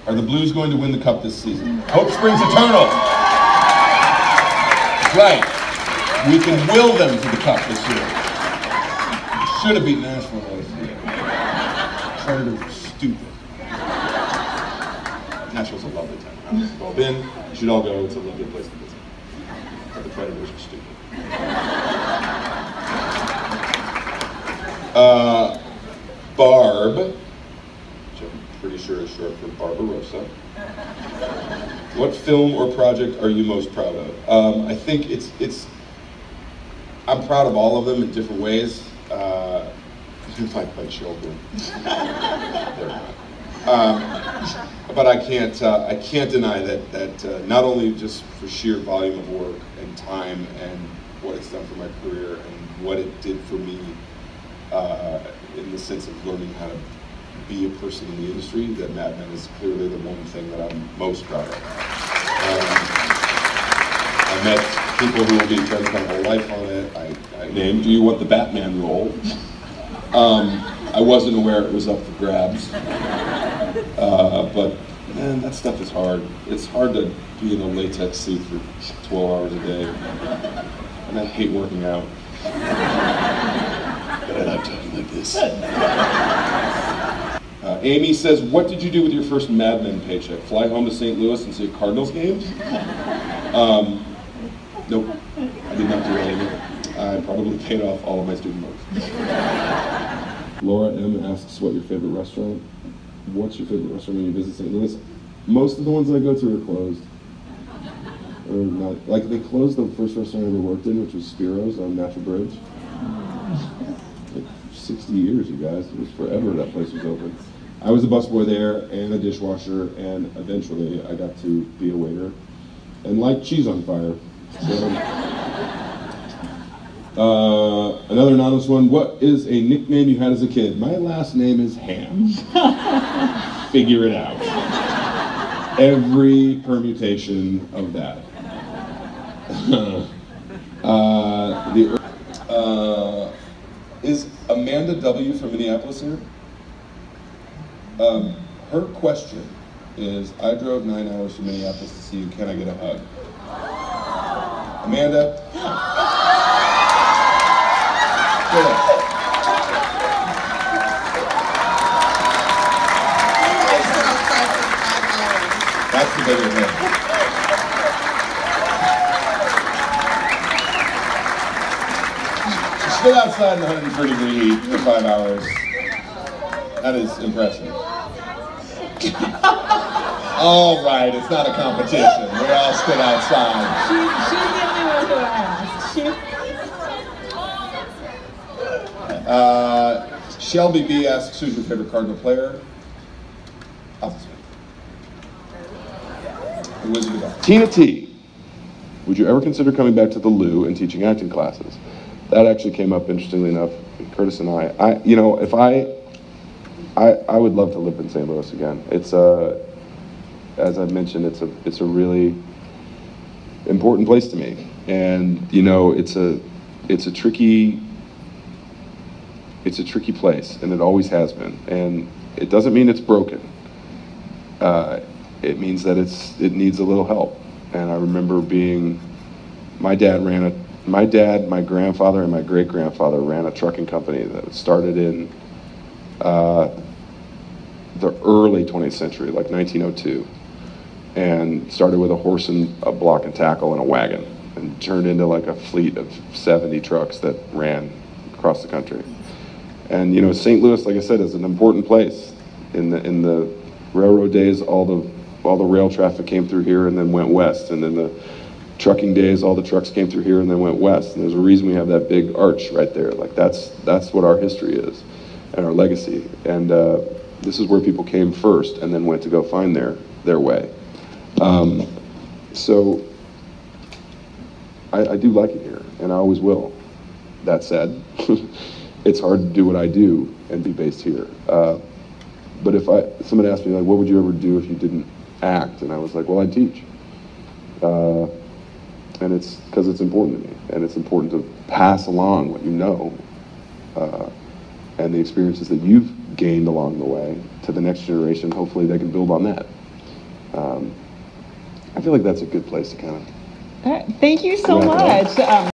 Are the Blues going to win the Cup this season? Hope springs eternal. That's right. We can will them to the Cup this year. Should have beaten Nashville last year. Predators are stupid. Nashville's a lovely town. I've all been. You should all go. It's a lovely place to visit. But the Predators are stupid. Barb, which I'm pretty sure is short for Barbarossa. What film or project are you most proud of? I think I'm proud of all of them in different ways. If I play children, but I can't deny that not only just for sheer volume of work and time and what it's done for my career and what it did for me in the sense of learning how to be a person in the industry, that Mad Men is clearly the one thing that I'm most proud of. I met people who will be friends my whole life on it. I named Do You Want the Batman role? I wasn't aware it was up for grabs. But man, that stuff is hard. It's hard to be in a latex suit for 12 hours a day. And I hate working out. But I like talking like this. Amy says, what did you do with your first Mad Men paycheck? Fly home to St. Louis and see a Cardinals game? Nope, I did not do any of it. I probably paid off all of my student loans. Laura M asks, what your favorite restaurant? What's your favorite restaurant when you visit St. Louis? Most of the ones I go to are closed. Or not, like they closed the first restaurant I ever worked in, which was Spiro's on Natural Bridge. Like 60 years, you guys. It was forever that place was open. I was a busboy there and a dishwasher, and eventually I got to be a waiter and light cheese on fire. So, another anonymous one. What is a nickname you had as a kid? My last name is Hamm. Figure it out. Every permutation of that. Is Amanda W. from Minneapolis here? Her question is, I drove 9 hours from Minneapolis to see you, can I get a hug? Amanda? Good. That's the bigger thing. She stood outside in 130-degree heat for 5 hours. That is impressive. All right, it's not a competition. We all stood outside. She's the only one who asked. Shelby B asks, who's your favorite Cardinal player? Officer. The Wizard of Oz. Tina T, would you ever consider coming back to the Lou and teaching acting classes? That actually came up, interestingly enough, Curtis and I. If I would love to live in St. Louis again. It's as I've mentioned, it's a really important place to me, and it's a tricky place, and it always has been. And it doesn't mean it's broken. It means that it needs a little help. And I remember my dad, my grandfather, and my great-grandfather ran a trucking company that started in the early 20th century, like 1902, and started with a horse and a block and tackle and a wagon, and turned into like a fleet of 70 trucks that ran across the country. And St. Louis, like I said, is an important place. In the railroad days, all the rail traffic came through here and then went west, and in the trucking days, all the trucks came through here and then went west. And there's a reason we have that big arch right there. Like that's what our history is, and our legacy. And this is where people came first and then went to go find their way. So I do like it here, and I always will. That said, it's hard to do what I do and be based here. But if someone asked me, like, what would you ever do if you didn't act? And I was like, well, I'd teach. And it's because it's important to me, and it's important to pass along what you know, and the experiences that you've gained along the way to the next generation. Hopefully they can build on that. I feel like that's a good place to kind of Thank you so wrap it up. much.